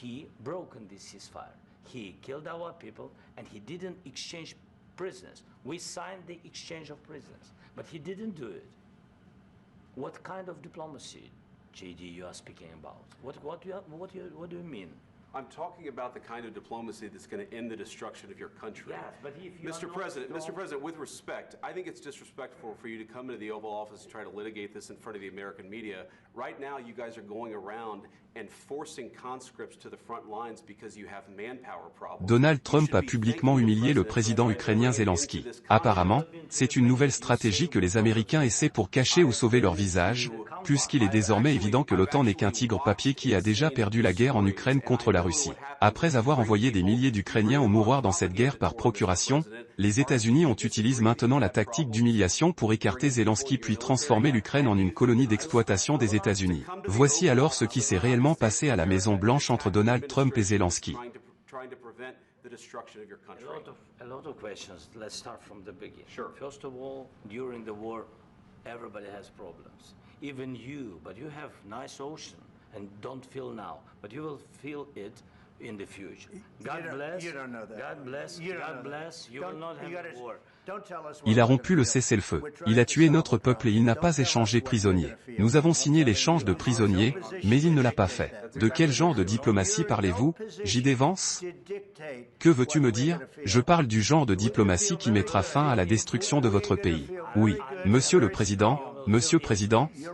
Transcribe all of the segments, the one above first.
he broken this ceasefire. He killed our people and he didn't exchange prisoners. We signed the exchange of prisoners, but he didn't do it. What kind of diplomacy, JD, you are speaking about? What do you mean? I'm talking about the kind of diplomacy that's going to end the destruction of your country. Yes, but if you Mr. President, with respect, I think it's disrespectful for you to come into the Oval Office and try to litigate this in front of the American media. Right now, you guys are going around and forcing conscripts to the front lines because you have manpower problems. Donald Trump a publiquement humilié le président ukrainien Zelensky. Apparemment, c'est une nouvelle stratégie que les Américains essaient pour cacher ou sauver leur visage, puisqu'il est désormais évident que l'OTAN n'est qu'un tigre papier qui a déjà perdu la guerre en Ukraine contre la Russie. Après avoir envoyé des milliers d'Ukrainiens au mouroir dans cette guerre par procuration, les États-Unis utilisent maintenant la tactique d'humiliation pour écarter Zelensky puis transformer l'Ukraine en une colonie d'exploitation des États-Unis. Voici alors ce qui s'est réellement passé à la Maison-Blanche entre Donald Trump et Zelensky. A lot of questions. Let's start from the beginning. Sure. First of all, during the war, everybody has problems. Even you, but you have nice ocean and don't feel now, but you will feel it in the future. God bless. You don't know that. God bless. God bless. You will not have a war. Il a rompu le cessez-le-feu. Il a tué notre peuple et il n'a pas échangé prisonniers. Nous avons signé l'échange de prisonniers, mais il ne l'a pas fait. De quel genre de diplomatie parlez-vous, J.D. Vance? Que veux-tu me dire? Je parle du genre de diplomatie qui mettra fin à la destruction de votre pays. Oui, Monsieur le Président,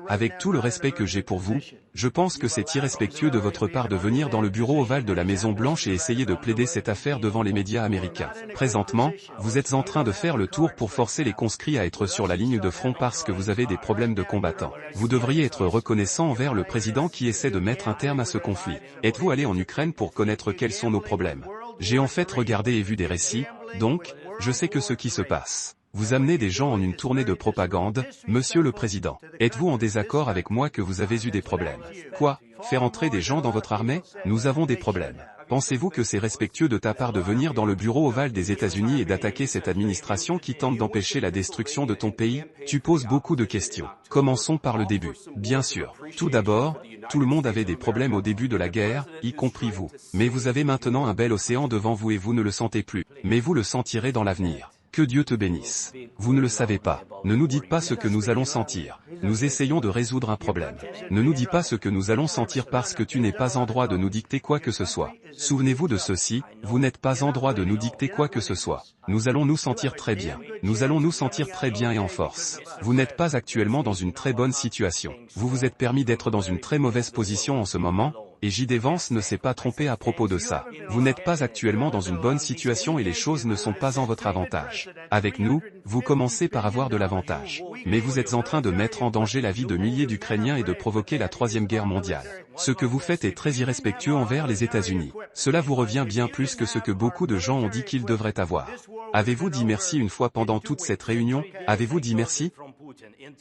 avec tout le respect que j'ai pour vous, je pense que c'est irrespectueux de votre part de venir dans le bureau ovale de la Maison-Blanche et essayer de plaider cette affaire devant les médias américains. Présentement, vous êtes en train de faire le tour pour forcer les conscrits à être sur la ligne de front parce que vous avez des problèmes de combattants. Vous devriez être reconnaissant envers le président qui essaie de mettre un terme à ce conflit. Êtes-vous allé en Ukraine pour connaître quels sont nos problèmes? J'ai en fait regardé et vu des récits, donc, je sais que ce qui se passe. Vous amenez des gens en une tournée de propagande, Monsieur le Président. Êtes-vous en désaccord avec moi que vous avez eu des problèmes? Quoi? Faire entrer des gens dans votre armée? Nous avons des problèmes. Pensez-vous que c'est respectueux de ta part de venir dans le bureau ovale des États-Unis et d'attaquer cette administration qui tente d'empêcher la destruction de ton pays? Tu poses beaucoup de questions. Commençons par le début. Bien sûr. Tout d'abord, tout le monde avait des problèmes au début de la guerre, y compris vous. Mais vous avez maintenant un bel océan devant vous et vous ne le sentez plus. Mais vous le sentirez dans l'avenir. Que Dieu te bénisse. Vous ne le savez pas. Ne nous dites pas ce que nous allons sentir. Nous essayons de résoudre un problème. Ne nous dis pas ce que nous allons sentir parce que tu n'es pas en droit de nous dicter quoi que ce soit. Souvenez-vous de ceci, vous n'êtes pas en droit de nous dicter quoi que ce soit. Nous allons nous sentir très bien. Nous allons nous sentir très bien et en force. Vous n'êtes pas actuellement dans une très bonne situation. Vous vous êtes permis d'être dans une très mauvaise position en ce moment. Et J.D. Vance ne s'est pas trompé à propos de ça. Vous n'êtes pas actuellement dans une bonne situation et les choses ne sont pas en votre avantage. Avec nous, vous commencez par avoir de l'avantage. Mais vous êtes en train de mettre en danger la vie de milliers d'Ukrainiens et de provoquer la Troisième Guerre mondiale. Ce que vous faites est très irrespectueux envers les États-Unis. Cela vous revient bien plus que ce que beaucoup de gens ont dit qu'ils devraient avoir. Avez-vous dit merci une fois pendant toute cette réunion? Avez-vous dit merci?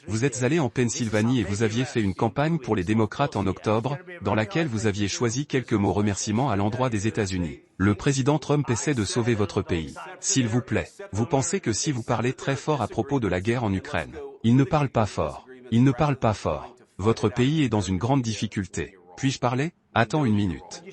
Vous êtes allé en Pennsylvanie et vous aviez fait une campagne pour les démocrates en octobre, dans laquelle vous aviez choisi quelques mots remerciements à l'endroit des États-Unis. Le président Trump essaie de sauver votre pays. S'il vous plaît, vous pensez que si vous parlez très fort à propos de la guerre en Ukraine, il ne parle pas fort. Il ne parle pas fort. Votre pays est dans une grande difficulté. Puis-je parler? Attends une minute.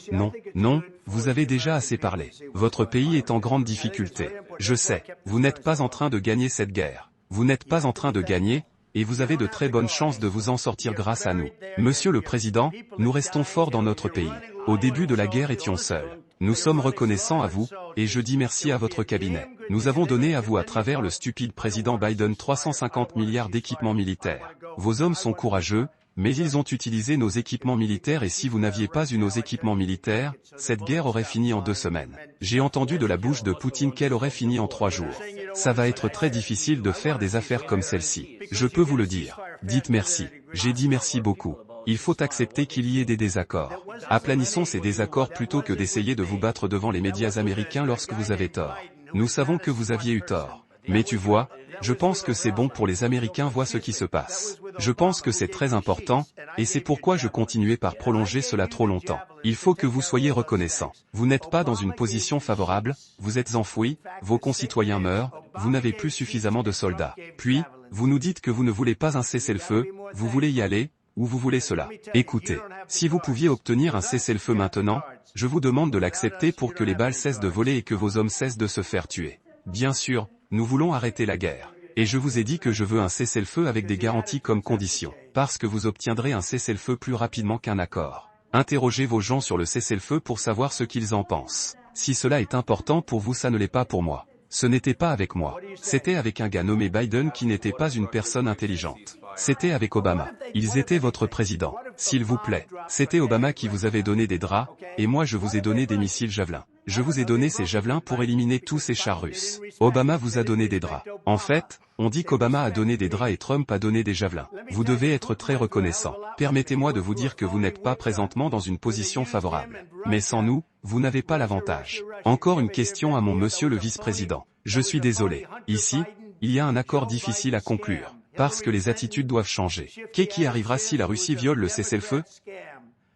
Non, vous avez déjà assez parlé. Votre pays est en grande difficulté. Je sais, vous n'êtes pas en train de gagner cette guerre. Vous n'êtes pas en train de gagner, et vous avez de très bonnes chances de vous en sortir grâce à nous. Monsieur le Président, nous restons forts dans notre pays. Au début de la guerre étions seuls. Nous sommes reconnaissants à vous, et je dis merci à votre cabinet. Nous avons donné à vous à travers le stupide président Biden 350 milliards d'équipements militaires. Vos hommes sont courageux, mais ils ont utilisé nos équipements militaires et si vous n'aviez pas eu nos équipements militaires, cette guerre aurait fini en 2 semaines. J'ai entendu de la bouche de Poutine qu'elle aurait fini en 3 jours. Ça va être très difficile de faire des affaires comme celle-ci. Je peux vous le dire. Dites merci. J'ai dit merci beaucoup. Il faut accepter qu'il y ait des désaccords. Aplanissons ces désaccords plutôt que d'essayer de vous battre devant les médias américains lorsque vous avez tort. Nous savons que vous aviez eu tort. Mais tu vois, je pense que c'est bon pour les Américains voir ce qui se passe. Je pense que c'est très important, et c'est pourquoi je continuais par prolonger cela trop longtemps. Il faut que vous soyez reconnaissants. Vous n'êtes pas dans une position favorable, vous êtes enfouis, vos concitoyens meurent, vous n'avez plus suffisamment de soldats. Puis, vous nous dites que vous ne voulez pas un cessez-le-feu, vous voulez y aller, ou vous voulez cela. Écoutez, si vous pouviez obtenir un cessez-le-feu maintenant, je vous demande de l'accepter pour que les balles cessent de voler et que vos hommes cessent de se faire tuer. Bien sûr, nous voulons arrêter la guerre. Et je vous ai dit que je veux un cessez-le-feu avec des garanties comme condition, parce que vous obtiendrez un cessez-le-feu plus rapidement qu'un accord. Interrogez vos gens sur le cessez-le-feu pour savoir ce qu'ils en pensent. Si cela est important pour vous, ça ne l'est pas pour moi. Ce n'était pas avec moi. C'était avec un gars nommé Biden qui n'était pas une personne intelligente. C'était avec Obama. Ils étaient votre président. S'il vous plaît. C'était Obama qui vous avait donné des draps, et moi je vous ai donné des missiles javelins. Je vous ai donné ces javelins pour éliminer tous ces chars russes. Obama vous a donné des draps. En fait, on dit qu'Obama a donné des draps et Trump a donné des javelins. Vous devez être très reconnaissant. Permettez-moi de vous dire que vous n'êtes pas présentement dans une position favorable. Mais sans nous, vous n'avez pas l'avantage. Encore une question à mon monsieur le vice-président. Je suis désolé. Ici, il y a un accord difficile à conclure. Parce que les attitudes doivent changer. Qu'est-ce arrivera si la Russie viole le cessez-le-feu?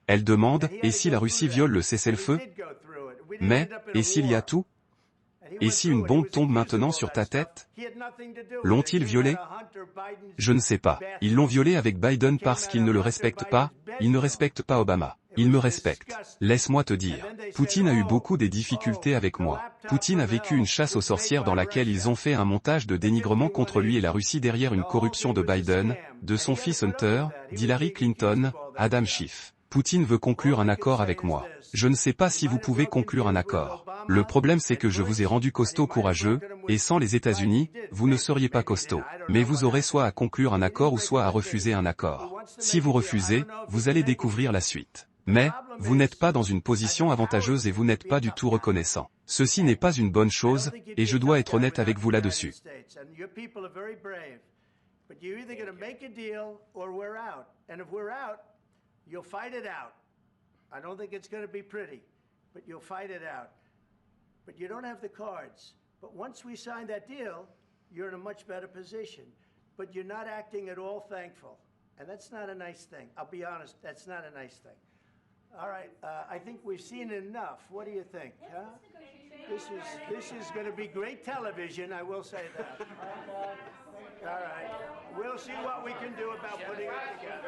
Elle demande, et si la Russie viole le cessez-le-feu? Mais, et s'il y a tout? Et si une bombe tombe maintenant sur ta tête? L'ont-ils violé? Je ne sais pas. Ils l'ont violé avec Biden parce qu'ils ne le respectent pas, ils ne respectent pas Obama. Ils me respectent. Laisse-moi te dire. Poutine a eu beaucoup des difficultés avec moi. Poutine a vécu une chasse aux sorcières dans laquelle ils ont fait un montage de dénigrement contre lui et la Russie derrière une corruption de Biden, de son fils Hunter, d'Hillary Clinton, Adam Schiff. Poutine veut conclure un accord avec moi. Je ne sais pas si vous pouvez conclure un accord. Le problème c'est que je vous ai rendu costaud courageux, et sans les États-Unis, vous ne seriez pas costaud. Mais vous aurez soit à conclure un accord ou soit à refuser un accord. Si vous refusez, vous allez découvrir la suite. Mais, vous n'êtes pas dans une position avantageuse et vous n'êtes pas du tout reconnaissant. Ceci n'est pas une bonne chose, et je dois être honnête avec vous là-dessus. You'll fight it out. I don't think it's going to be pretty, but you'll fight it out. But you don't have the cards. But once we sign that deal, you're in a much better position. But you're not acting at all thankful. And that's not a nice thing. I'll be honest, that's not a nice thing. All right, I think we've seen enough. What do you think? Huh? This is going to be great television, I will say that. All right. We'll see what we can do about putting it together.